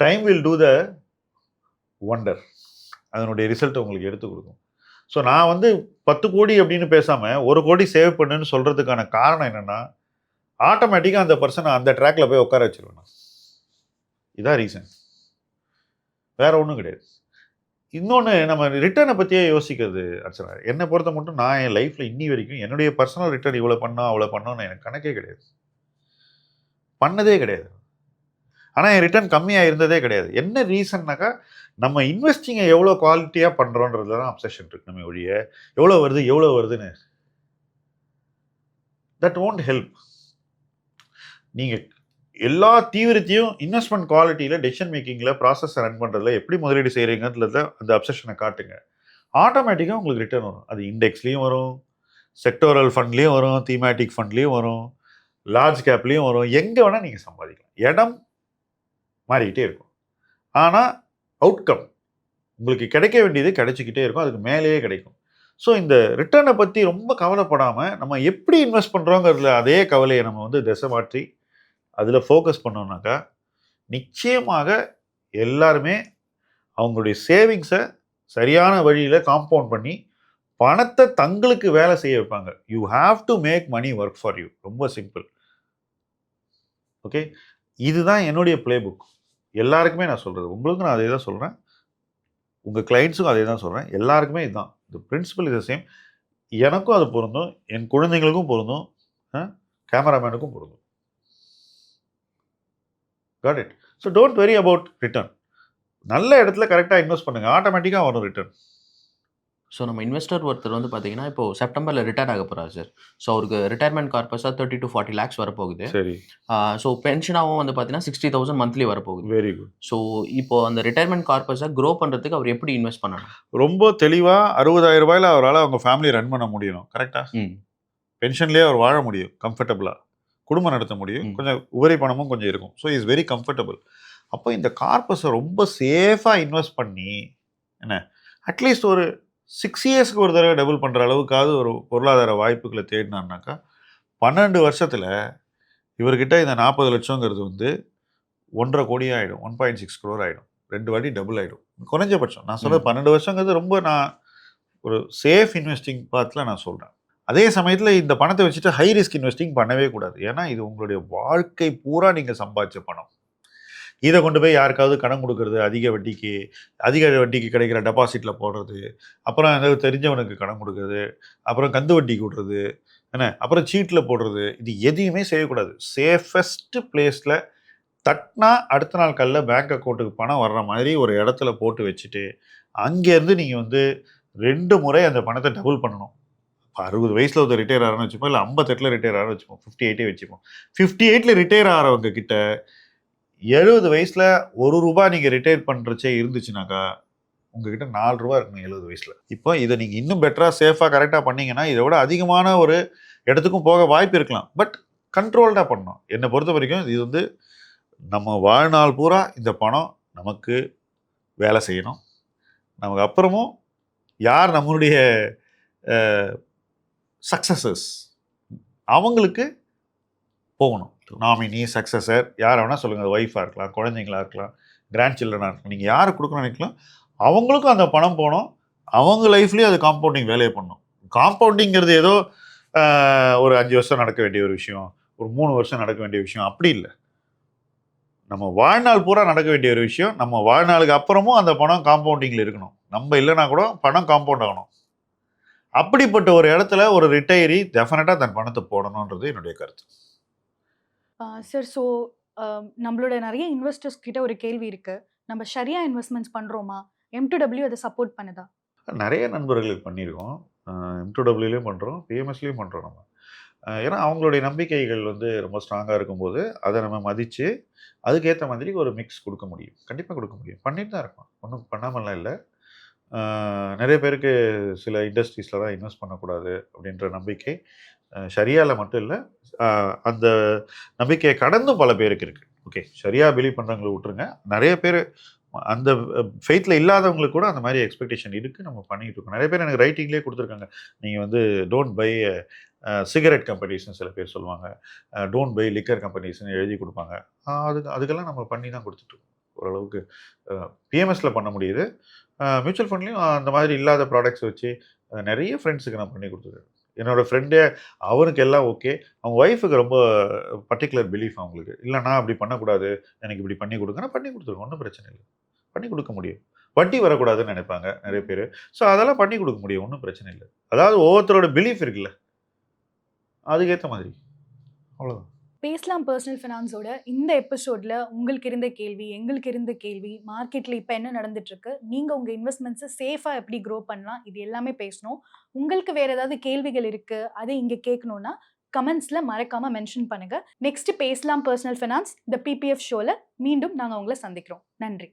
Time will do the wonder. அதனுடைய ரிசல்ட் உங்களுக்கு எடுத்து கொடுக்கும். ஸோ நான் வந்து 10 கோடி அப்படின்னு பேசாமல் 1 கோடி சேவ் பண்ணுன்னு சொல்கிறதுக்கான காரணம் என்னென்னா, ஆட்டோமேட்டிக்காக அந்த பர்சனை அந்த ட்ராக்ல போய் உட்கார வச்சிருவேன். இதான் ரீசன், வேற ஒன்றும் கிடையாது. இன்னொன்று, நம்ம ரிட்டர்னை பற்றியே யோசிக்கிறது அர்ச்சனா. என்னை பொறுத்த மட்டும் நான் என் லைஃப்பில் இன்னி வரைக்கும் என்னுடைய பர்சனல் ரிட்டர்ன் இவ்வளோ பண்ணோம் அவ்வளோ பண்ணோன்னு எனக்கு கணக்கே கிடையாது, பண்ணதே கிடையாது. ஆனால் என் ரிட்டர்ன் கம்மியாக இருந்ததே கிடையாது. என்ன ரீசன்னாக்கா, நம்ம இன்வெஸ்டிங்கை எவ்வளோ குவாலிட்டியாக பண்ணுறோன்றதுல தான் அப்சஷன் இருக்கு. நம்ம ஒழிய எவ்வளோ வருதுன்னு தட் ஓன்ட் ஹெல்ப். நீங்கள் எல்லா தீவிரத்தையும் இன்வெஸ்ட்மெண்ட் குவாலிட்டியில், டெசிஷன் மேக்கிங்கில், ப்ராசஸை ரன் பண்ணுறதுல எப்படி முதலீடு செய்கிறீங்கிறதுல அந்த அப்சஷனை காட்டுங்க. ஆட்டோமேட்டிக்காக உங்களுக்கு ரிட்டர்ன் வரும். அது இண்டெக்ஸ்லேயும் வரும், செக்டோரல் ஃபண்ட்லேயும் வரும், தீமேட்டிக் ஃபண்ட்லேயும் வரும், லார்ஜ் கேப்லேயும் வரும். எங்கே வேணால் நீங்கள் சம்பாதிக்கலாம். இடம் மாறிக்கிட்டே இருக்கும், ஆனால் அவுட்கம் உங்களுக்கு கிடைக்க வேண்டியது கிடைச்சிக்கிட்டே இருக்கும், அதுக்கு மேலேயே கிடைக்கும். ஸோ இந்த ரிட்டர்னை பற்றி ரொம்ப கவலைப்படாமல் நம்ம எப்படி இன்வெஸ்ட் பண்ணுறோங்கிறதுல அதே கவலையை நம்ம வந்து திசை மாற்றி அதில் ஃபோக்கஸ் பண்ணோம்னாக்கா நிச்சயமாக எல்லாருமே அவங்களுடைய சேவிங்ஸை சரியான வழியில் காம்பவுண்ட் பண்ணி பணத்தை தங்களுக்கு வேலை செய்ய வைப்பாங்க. You have to make money work for you. ரொம்ப சிம்பிள். ஓகே, இதுதான் என்னுடைய பிளே புக். எல்லாருக்குமே நான் சொல்கிறது, உங்களுக்கும் நான் அதே தான் சொல்கிறேன், உங்கள் கிளைண்ட்ஸுக்கும் அதே தான் சொல்கிறேன், எல்லாருக்குமே இதுதான். இந்த பிரின்சிபல் இஸ் சேம். எனக்கும் அது பொருந்தும், என் குழந்தைங்களுக்கும் பொருந்தும், கேமராமேனுக்கும் பொருந்தும். Got it. So don't worry about return. நல்ல இடத்துல கரெக்டாக இன்வெஸ்ட் பண்ணுங்கள், ஆட்டோமேட்டிக்காக வரும் ரிட்டர்ன். ஸோ நம்ம இன்வெஸ்டர் ஒருத்தர் வந்து பார்த்தீங்கன்னா இப்போ செப்டம்பரில் ரிட்டையர் ஆக போகிறார் சார். ஸோ அவருக்கு ரிட்டையர்மெண்ட் கார்பஸாக 30 to 40 lakhs வரப்போகுது. சரி, ஸோ பென்ஷனாகவும் வந்து பார்த்தீங்கன்னா 60,000 மந்த்லி வரப்போகுது. Very good. ஸோ இப்போ அந்த ரிட்டையர்மெண்ட் கார்பஸை க்ரோ பண்ணுறதுக்கு அவர் எப்படி இன்வெஸ்ட் பண்ணணும்? ரொம்ப தெளிவாக 60,000 ரூபாயில் அவரால் அவங்க ஃபேமிலி ரன் பண்ண முடியும். கரெக்டாக பென்ஷன்லேயே அவர் வாழ முடியும், கம்ஃபர்டபுளாக குடும்பம் நடத்த முடியும், கொஞ்சம் உபரி பணமும் கொஞ்சம் இருக்கும். So is very comfortable. அப்போ இந்த கார்பஸை ரொம்ப சேஃபாக இன்வெஸ்ட் பண்ணி என்ன அட்லீஸ்ட் ஒரு 6 இயர்ஸ்க்கு ஒரு தடவை டபுள் பண்ணுற அளவுக்காவது ஒரு பொருளாதார வாய்ப்புகளை தேடினான்னாக்கா 12 வருஷத்தில் இவர்கிட்ட இந்த 40 லட்சங்கிறது வந்து 1.5 கோடி ஆகிடும், 1.6 crore ஆகிடும், 2 வாட்டி டபுள் ஆகிடும் குறைஞ்சபட்சம். நான் சொல்கிறது 12 வருஷங்கிறது ரொம்ப நான் ஒரு சேஃப் இன்வெஸ்டிங் பாத்தில் நான் சொல்கிறேன். அதே சமயத்தில் இந்த பணத்தை வச்சுட்டு ஹை ரிஸ்க் இன்வெஸ்டிங் பண்ணவே கூடாது. ஏன்னா இது உங்களுடைய வாழ்க்கை பூரா நீங்கள் சம்பாதிச்ச பணம். இதை கொண்டு போய் யாருக்காவது கடன் கொடுக்கறது, அதிக வட்டிக்கு கிடைக்கிற டெபாசிட்டில் போடுறது, அப்புறம் ஏதாவது தெரிஞ்சவனுக்கு கடன் கொடுக்குறது, அப்புறம் கந்து வட்டிக்கு விடுறது, அப்புறம் சீட்டில் போடுறது, இது எதையுமே செய்யக்கூடாது. சேஃபஸ்ட் பிளேஸில் தட்டினா அடுத்த நாள் காலைல பேங்க் அக்கௌண்ட்டுக்கு பணம் வர்ற மாதிரி ஒரு இடத்துல போட்டு வச்சுட்டு அங்கேருந்து நீங்கள் வந்து 2 முறை அந்த பணத்தை டபுள் பண்ணணும். 60 வயசில் ஒரு ரிட்டையர் ஆகிறன்னு வச்சுப்போம், இல்லை 58 ரிட்டையர் ஆகிறன்னு வச்சுப்போம், 58 வச்சுப்போம். 58 ரிட்டையர் ஆகிறவங்க கிட்ட 70 வயசில் ₹1 நீங்கள் ரிட்டையர் பண்ணுறச்சே இருந்துச்சுனாக்கா உங்ககிட்ட ₹4 இருக்கணும் 70 வயசில். இப்போ இதை நீங்கள் இன்னும் பெட்டராக சேஃபாக கரெக்டாக பண்ணிங்கன்னா இதை விட அதிகமான ஒரு இடத்துக்கும் போக வாய்ப்பு இருக்கலாம். பட் கண்ட்ரோல்டாக பண்ணணும். என்னை பொறுத்த வரைக்கும் இது வந்து நம்ம வாழ்நாள் பூரா இந்த பணம் நமக்கு வேலை செய்யணும். நமக்கு அப்புறமும் யார் நம்மளுடைய சக்ஸஸஸ் அவங்களுக்கு போகணும். நாமினி, சக்ஸஸர், யாரை வேணால் சொல்லுங்கள். அது ஒய்ஃபாக இருக்கலாம், குழந்தைங்களாக இருக்கலாம், கிராண்ட் சில்ட்ரனாக இருக்கலாம். நீங்கள் யார் கொடுக்கணும்னு நினைக்கலாம் அவங்களுக்கும் அந்த பணம் போகணும். அவங்க லைஃப்லேயும் அது காம்பவுண்டிங் வேலையை பண்ணணும். காம்பவுண்டிங்கிறது ஏதோ ஒரு 5 வருஷம் நடக்க வேண்டிய ஒரு விஷயம், ஒரு 3 வருஷம் நடக்க வேண்டிய விஷயம் அப்படி இல்லை. நம்ம வாழ்நாள் பூரா நடக்க வேண்டிய ஒரு விஷயம். நம்ம வாழ்நாளுக்கு அப்புறமும் அந்த பணம் காம்பவுண்டிங்கில் இருக்கணும். நம்ம இல்லைனா கூட பணம் காம்பவுண்ட் ஆகணும். அப்படிப்பட்ட ஒரு இடத்துல ஒரு ரிட்டையரி டெஃபினட்டாக தன் பணத்தை போடணுன்றது என்னுடைய கருத்து. சார், ஸோ நம்மளோட நிறைய இன்வெஸ்டர்ஸ் கிட்ட ஒரு கேள்வி இருக்கு. நம்ம ஷரியா இன்வெஸ்ட்மெண்ட்ஸ் பண்றோமா? M2W அதை சப்போர்ட் பண்ணுதா? நிறைய நண்பர்களுக்கு பண்ணியிருக்கோம். M2Wலையும் பண்ணுறோம், PMSலையும் பண்ணுறோம் நம்ம. ஏன்னா அவங்களுடைய நம்பிக்கைகள் வந்து ரொம்ப ஸ்ட்ராங்காக இருக்கும்போது அதை நம்ம மதித்து அதுக்கேற்ற மாதிரி ஒரு மிக்ஸ் கொடுக்க முடியும். கண்டிப்பாக கொடுக்க முடியும். பண்ணிட்டு தான் இருக்கோம். ஒன்றும் பண்ணாமலாம் இல்லை. நிறைய பேருக்கு சில இண்டஸ்ட்ரீஸில் தான் இன்வெஸ்ட் பண்ணக்கூடாது அப்படின்ற நம்பிக்கை ஷரியாவில் மட்டும் இல்லை, அந்த நம்பிக்கையை கடந்தும் பல பேருக்கு இருக்குது. ஓகே, ஷரியா பிலீவ் பண்ணுறவங்களை விட்டுருங்க. நிறைய பேர் அந்த ஃபெய்த்தில் இல்லாதவங்களுக்கு கூட அந்த மாதிரி எக்ஸ்பெக்டேஷன் இருக்குது. நம்ம பண்ணிகிட்டு இருக்கோம். நிறைய பேர் எனக்கு ரைட்டிங்லேயே கொடுத்துருக்காங்க. நீங்கள் வந்து டோன்ட் பை சிகரெட் கம்பெனிஸ்னு சில பேர் சொல்லுவாங்க, டோன்ட் பை லிக்கர் கம்பெனிஸ்னு எழுதி கொடுப்பாங்க. அதுக்கெல்லாம் நம்ம பண்ணி தான் கொடுத்துட்ருக்கோம். ஓரளவுக்கு பிஎம்எஸில் பண்ண முடியுது. மியூச்சுவல் ஃபண்ட்லேயும் அந்த மாதிரி இல்லாத ப்ராடக்ட்ஸ் வச்சு நிறைய ஃப்ரெண்ட்ஸுக்கு நான் பண்ணி கொடுத்துருக்கேன். என்னோடய ஃப்ரெண்டே அவனுக்கு எல்லாம் ஓகே. அவங்க ஒய்ஃபுக்கு ரொம்ப பர்டிகுலர் பிலீஃப் அவங்களுக்கு. இல்லை நான் அப்படி பண்ணக்கூடாது, எனக்கு இப்படி பண்ணி கொடுங்கன்னா பண்ணி கொடுத்துருக்கோம். ஒன்றும் பிரச்சனை இல்லை, பண்ணி கொடுக்க முடியும். வட்டி வரக்கூடாதுன்னு நினைப்பாங்க நிறைய பேர். ஸோ அதெல்லாம் பண்ணி கொடுக்க முடியும், ஒன்றும் பிரச்சனை இல்லை. அதாவது ஒவ்வொருத்தரோட பிலீஃப் இருக்குல்ல, அதுக்கேற்ற மாதிரி. அவ்வளோதான். பேசலாம் பர்சனல் ஃபினான்ஸோட இந்த எபிசோட்ல உங்களுக்கு இருந்த கேள்வி, எங்களுக்கு இருந்த கேள்வி, மார்க்கெட்ல இப்போ என்ன நடந்துட்டு இருக்கு, நீங்க உங்க இன்வெஸ்ட்மெண்ட்ஸை சேஃபா எப்படி க்ரோ பண்ணலாம், இது எல்லாமே பேசணும். உங்களுக்கு வேற ஏதாவது கேள்விகள் இருக்கு, அதை இங்க கேட்கணும்னா கமெண்ட்ஸ்ல மறக்காம மென்ஷன் பண்ணுங்க. நெக்ஸ்ட் பேசலாம் பர்சனல் ஃபினான்ஸ் இந்த PPF ஷோல மீண்டும் நாங்க உங்களை சந்திக்கிறோம். நன்றி.